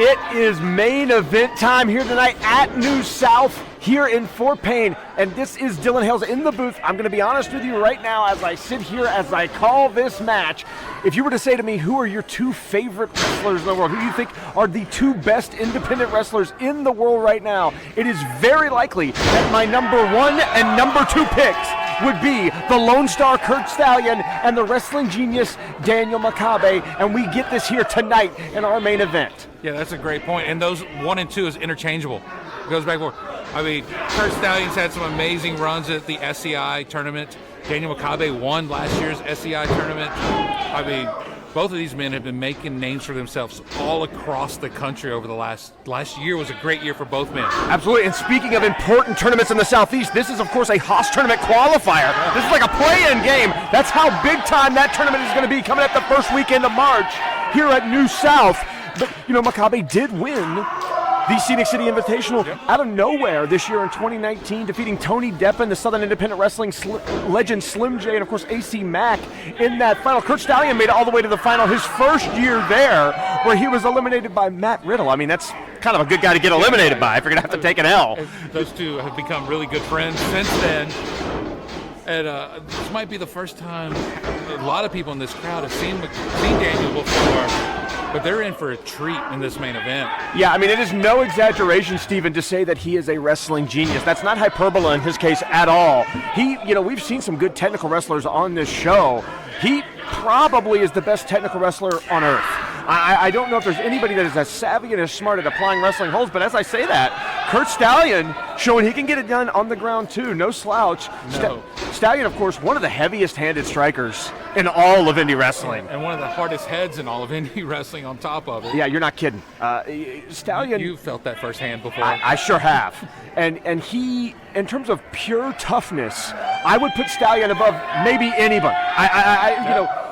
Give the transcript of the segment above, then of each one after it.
It is main event time here tonight at New South here in Fort Payne, and this is Dylan Hales in the booth. I'm going to be honest with you right now as I sit here, as I call this match. If you were to say to me, who are your two favorite wrestlers in the world, who do you think are the two best independent wrestlers in the world right now, it is very likely that my number one and number two picks would be the Lone Star Curt Stallion and the wrestling genius Daniel Makabe, and we get this here tonight in our main event. Yeah, that's a great point. And those 1 and 2 is interchangeable. It goes back and forth. I mean, Curt Stallion's had some amazing runs at the SCI tournament. Daniel Makabe won last year's SCI tournament. I mean, both of these men have been making names for themselves all across the country over the last year. Was a great year for both men. Absolutely, and speaking of important tournaments in the Southeast, this is, of course, a Haas tournament qualifier. This is like a play-in game. That's how big time that tournament is going to be coming up the first weekend of March here at New South. But, you know, Makabe did win the Scenic City Invitational out of nowhere this year in 2019, defeating Tony Deppen, the Southern Independent Wrestling legend Slim J, and, of course, AC Mack in that final. Curt Stallion made it all the way to the final his first year there, where he was eliminated by Matt Riddle. I mean, that's kind of a good guy to get eliminated by if you're going to have to take an L. Those two have become really good friends since then. And this might be the first time a lot of people in this crowd have seen Daniel before. But they're in for a treat in this main event. Yeah, I mean, it is no exaggeration, Steven, to say that he is a wrestling genius. That's not hyperbole in his case at all. We've seen some good technical wrestlers on this show. He probably is the best technical wrestler on earth. I don't know if there's anybody that is as savvy and as smart at applying wrestling holds, but as I say that, Curt Stallion showing he can get it done on the ground too, no slouch. No. Stallion, of course, one of the heaviest-handed strikers in all of indie wrestling. And one of the hardest heads in all of indie wrestling on top of it. Yeah, you're not kidding. Stallion. You felt that firsthand before. I sure have. And he, in terms of pure toughness, I would put Stallion above maybe anybody.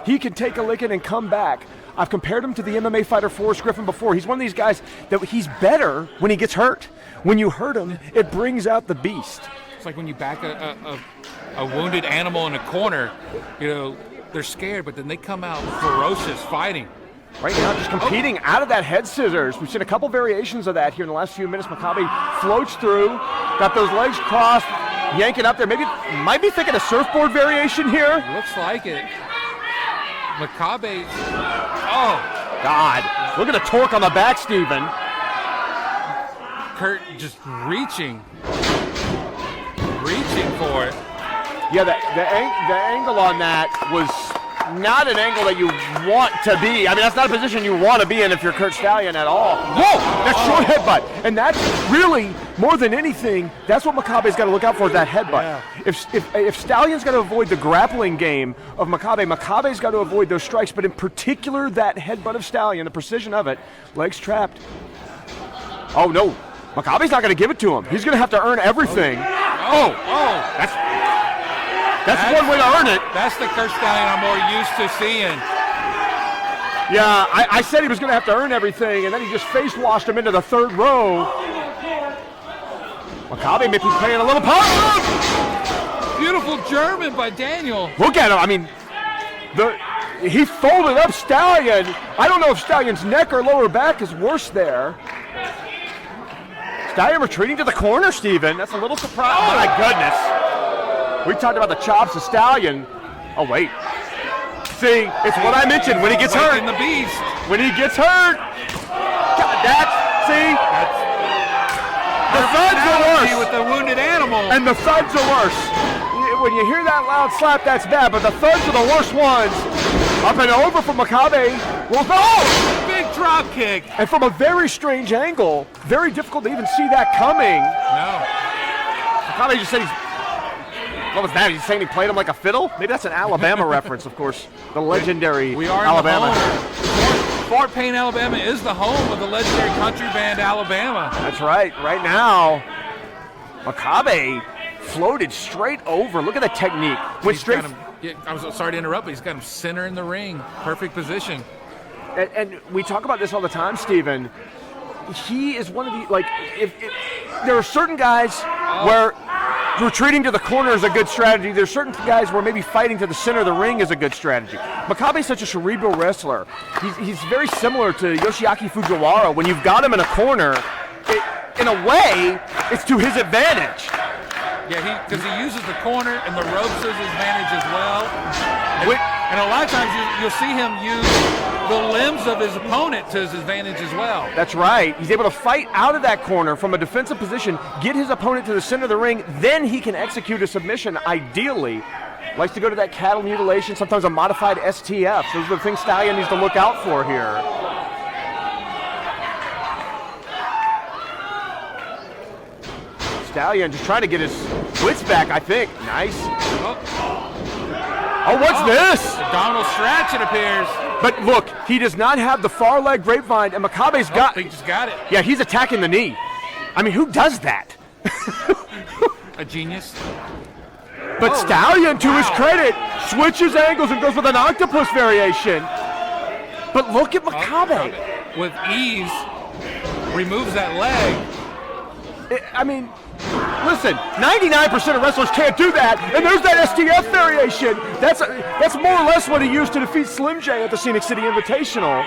He can take a licking and come back. I've compared him to the MMA fighter Forrest Griffin before. He's one of these guys that he's better when he gets hurt. When you hurt him, it brings out the beast. It's like when you back a wounded animal in a corner, they're scared, but then they come out ferocious fighting. Right now, just competing out of that head scissors. We've seen a couple variations of that here in the last few minutes. Makabe floats through, got those legs crossed, yanking up there. Maybe might be thinking a surfboard variation here. Looks like it. Makabe, God, look at the torque on the back, Steven. Curt just reaching for it. Yeah, the angle on that was not an angle that you want to be. I mean, that's not a position you want to be in if you're Curt Stallion at all. Whoa, that's short headbutt. And that's really, more than anything, that's what Makabe's got to look out for, is that headbutt. Yeah. If Stallion's got to avoid the grappling game of Makabe's got to avoid those strikes, but in particular that headbutt of Stallion, the precision of it, legs trapped. Oh, no. Makabe's not going to give it to him. He's going to have to earn everything. That's one way to earn it. That's the Curt Stallion I'm more used to seeing. Yeah, I said he was going to have to earn everything, and then he just face-washed him into the third row. Makabe may be playing a little part. Beautiful German by Daniel. Look at him. I mean, he folded up Stallion. I don't know if Stallion's neck or lower back is worse there. Stallion retreating to the corner, Steven. That's a little surprise. Oh, my goodness. We talked about the chops of Stallion. Oh, wait. See, it's what I mentioned when he gets hurt. The beast. When he gets hurt. God, the thuds are worse. With the wounded animal. And the thuds are worse. When you hear that loud slap, that's bad, but the thuds are the worst ones. Up and over from Makabe. Big drop kick. And from a very strange angle. Very difficult to even see that coming. No. Makabe just said what was that? He's saying he played him like a fiddle? Maybe that's an Alabama reference, of course. The legendary we are Alabama. Fort Payne, Alabama is the home of the legendary country band Alabama. That's right. Right now, Makabe floated straight over. Look at the technique. Went straight. I'm sorry to interrupt, but he's got him center in the ring. Perfect position. And we talk about this all the time, Steven. He is one of the, if there are certain guys where retreating to the corner is a good strategy. There's certain guys where maybe fighting to the center of the ring is a good strategy. Makabe's such a cerebral wrestler. He's very similar to Yoshiaki Fujiwara. When you've got him in a corner, in a way, it's to his advantage. Yeah, because he uses the corner and the ropes as his advantage as well. And a lot of times you'll see him use the limbs of his opponent to his advantage as well. That's right. He's able to fight out of that corner from a defensive position, get his opponent to the center of the ring, then he can execute a submission, ideally. Likes to go to that cattle mutilation, sometimes a modified STF. Those are the things Stallion needs to look out for here. Stallion just trying to get his wits back, I think. Nice. Oh, what's this? Abdominal stretch, it appears. But look, he does not have the far leg grapevine, and Makabe's got. He just got it. Yeah, he's attacking the knee. I mean, who does that? A genius. But Stallion, to his credit, switches angles and goes with an octopus variation. But look at Makabe. With ease, removes that leg. I mean, listen, 99% of wrestlers can't do that, and there's that STF variation. That's more or less what he used to defeat Slim J at the Scenic City Invitational.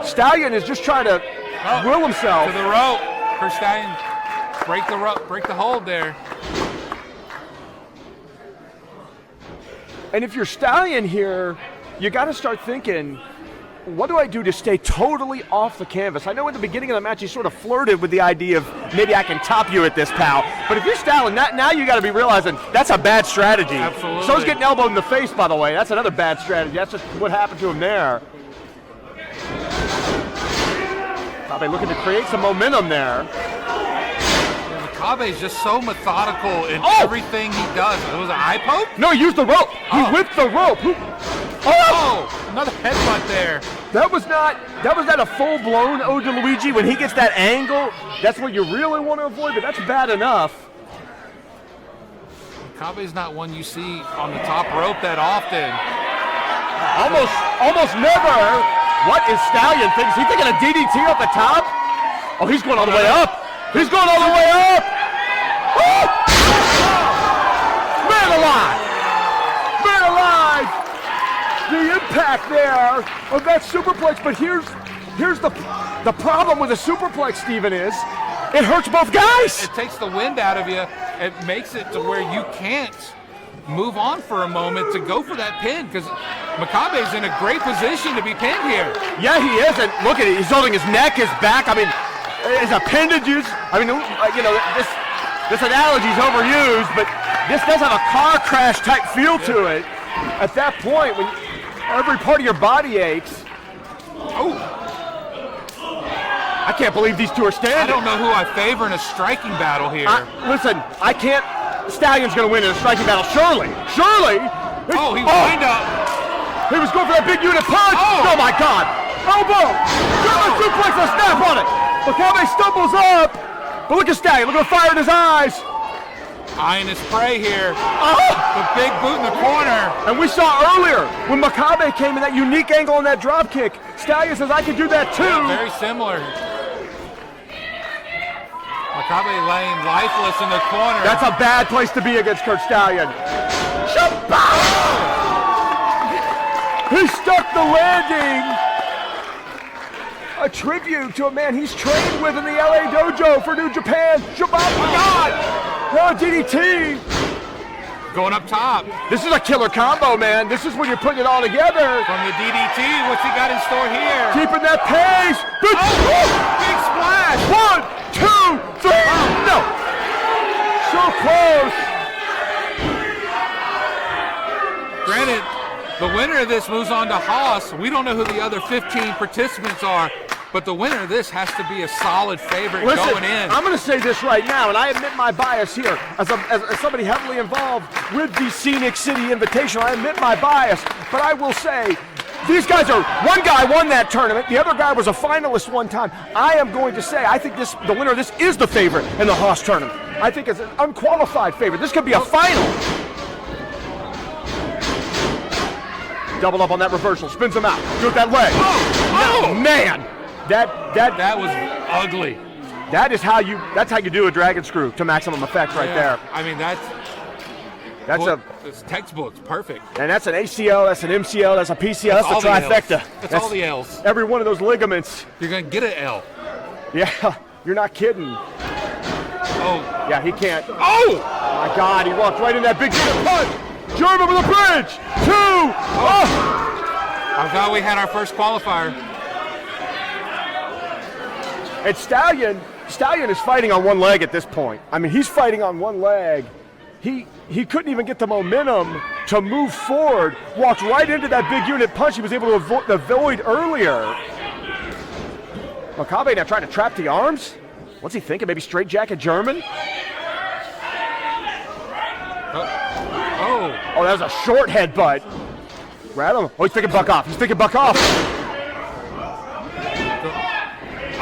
Stallion is just trying to will himself. To the rope. Curt Stallion, break the rope, break the hold there. And if you're Stallion here, you got to start thinking, what do I do to stay totally off the canvas? I know at the beginning of the match he sort of flirted with the idea of maybe I can top you at this, pal. But if you're Stallion, now you got to be realizing that's a bad strategy. Absolutely. So's getting elbowed in the face, by the way. That's another bad strategy. That's just what happened to him there. Makabe looking to create some momentum there. Yeah, Makabe's just so methodical in everything he does. It was an eye poke? No, he used the rope. He whipped the rope. Another headbutt there. That was not a full-blown Ode to Luigi. When he gets that angle, that's what you really want to avoid, but that's bad enough. Makabe's not one you see on the top rope that often. Almost never. What is Stallion thinking? Is he thinking a DDT off the top? Oh, he's going all the way up. He's going all the way up. Oh! Man alive. Man alive. The impact there of that superplex, but here's the problem with a superplex, Steven, is it hurts both guys. It takes the wind out of you. It makes it to where you can't move on for a moment to go for that pin, because Makabe's in a great position to be pinned here. Yeah, he is, and look at it. He's holding his neck, his back. I mean, his appendages. I mean, this analogy is overused, but this does have a car crash type feel to it. At that point, when every part of your body aches. Oh. I can't believe these two are standing. I don't know who I favor in a striking battle here. Listen, I can't. Stallion's going to win in a striking battle. Surely. He wind up. He was going for that big unit punch. Oh my God. Elbow. German suplex, a snap on it. Makabe stumbles up. But look at Stallion. Look at the fire in his eyes. Eyeing his prey here. The big boot in the corner. And we saw earlier when Makabe came in that unique angle on that drop kick. Stallion says, I can do that too. Yeah, very similar. Makabe laying lifeless in the corner. That's a bad place to be against Curt Stallion. He stuck the landing. A tribute to a man he's trained with in the LA dojo for New Japan. DDT. Going up top. This is a killer combo, man. This is when you're putting it all together. From the DDT, what's he got in store here? Keeping that pace. Big splash. 1, 2, 3. No. So close. Granted, the winner of this moves on to Haas. We don't know who the other 15 participants are, but the winner of this has to be a solid favorite going in. I'm going to say this right now, and I admit my bias here. As somebody heavily involved with the Scenic City Invitational, I admit my bias, but I will say, these guys are, one guy won that tournament, the other guy was a finalist one time. I am going to say, I think the winner of this is the favorite in the Haas tournament. I think it's an unqualified favorite. This could be a final. Double up on that reversal, spins him out, do it that leg. Oh man, that was ugly. That's how you do a dragon screw to maximum effect right there. I mean, it's textbook. It's perfect. And that's an ACL, that's an MCL, that's a PCL, that's a trifecta. That's all the L's. Every one of those ligaments. You're going to get an L. Yeah, you're not kidding. Oh. Yeah, he can't. Oh! My God, he walked right in that big punch. German with a bridge. 2. Oh! I thought we had our first qualifier. And Stallion is fighting on one leg at this point. I mean, he's fighting on one leg. He couldn't even get the momentum to move forward. Walked right into that big unit punch he was able to avoid earlier. Makabe now trying to trap the arms. What's he thinking? Maybe straight jacket German? Oh, that was a short headbutt. Rattle him. Oh, he's thinking buck off. He's thinking buck off.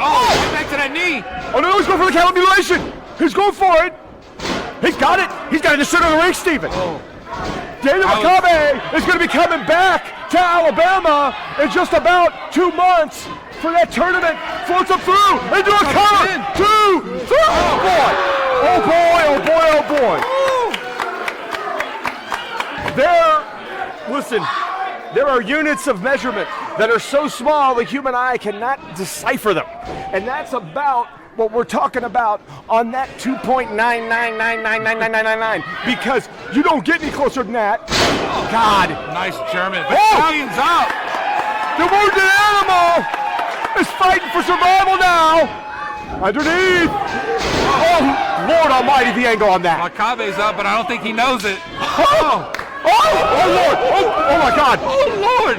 Oh, right back to that knee. Oh, no, he's going for the counter mutilation. He's going for it. He's got it. He's got it in the center of the ring, Steven. Oh. Daniel Makabe is going to be coming back to Alabama in just about 2 months for that tournament. Floats him through into a cover. 2, 3. Oh, boy. Oh, boy. Oh, boy. Oh, boy. There are units of measurement that are so small the human eye cannot decipher them. And that's about what we're talking about on that 2.9999999, because you don't get any closer than that. God. Nice German. Oh! Stallion's up. The wounded animal is fighting for survival now. Underneath. Oh, Lord Almighty, the angle on that. Makabe's up, but I don't think he knows it. Oh, Lord. Oh, my God. Oh, Lord.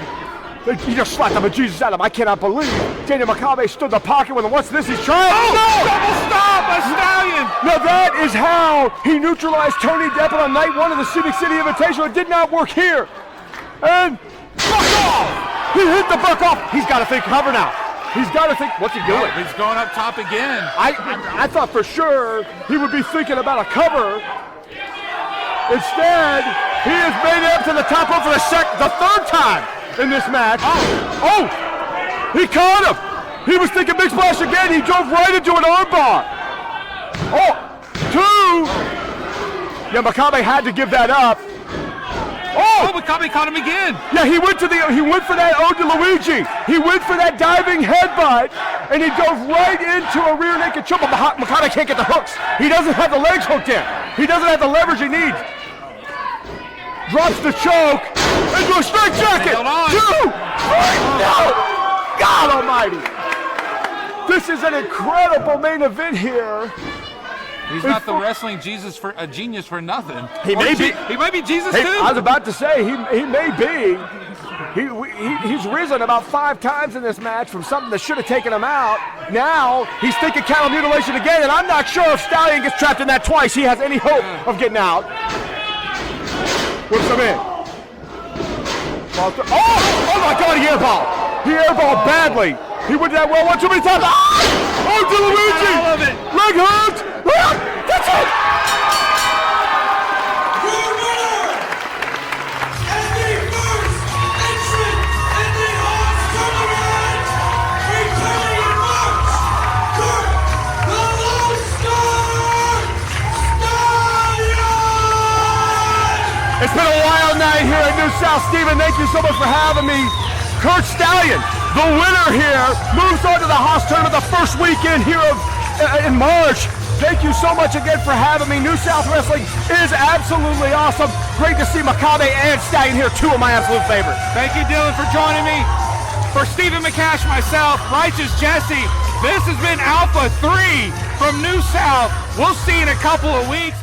He just slapped the bejesus out of him. I cannot believe Daniel Makabe stood in the pocket with him. What's this? He's trying. Oh, no! Double stop by Stallion. Now that is how he neutralized Tony Deppen on night 1 of the Civic City Invitational. It did not work here. And buck off! He hit the buck off. He's got to think cover now. He's got to think, what's he doing? He's going up top again. I thought for sure he would be thinking about a cover. Instead, he has made it up to the top rope for the 3rd time in this match. Oh, he caught him. He was thinking big splash again. He drove right into an armbar. Oh, 2. Yeah, Makabe had to give that up. Oh, Makabe caught him again. Yeah, he went for that Ode to Luigi. He went for that diving headbutt, and he dove right into a rear naked choke. But Makabe can't get the hooks. He doesn't have the legs hooked in. He doesn't have the leverage he needs. Drops the choke into a straight jacket. 2, 3, no! God Almighty! This is an incredible main event here. He's not the wrestling genius for nothing. He may be. He might be Jesus too. I was about to say he may be. He's risen about 5 times in this match from something that should have taken him out. Now he's thinking counter mutilation again, and I'm not sure if Stallion gets trapped in that twice. He has any hope of getting out. Whips him in. Oh my God, he airballed. He airballed badly. He went that well 1 too many times. Oh, to Luigi. I love it. Leg hook. That's it. Your winner and the first entrant in the Odds Tournament, returning in March, Curt the Lone Star Stallion! It's been a wild night here at New South. Steven, thank you so much for having me. Curt Stallion, the winner here, moves on to the Haas Tournament the first weekend here in March. Thank you so much again for having me. New South Wrestling is absolutely awesome. Great to see Makabe and Stallion here, 2 of my absolute favorites. Thank you, Dylan, for joining me. For Stephen McCash, myself, Righteous Jesse, this has been Alpha 3 from New South. We'll see you in a couple of weeks.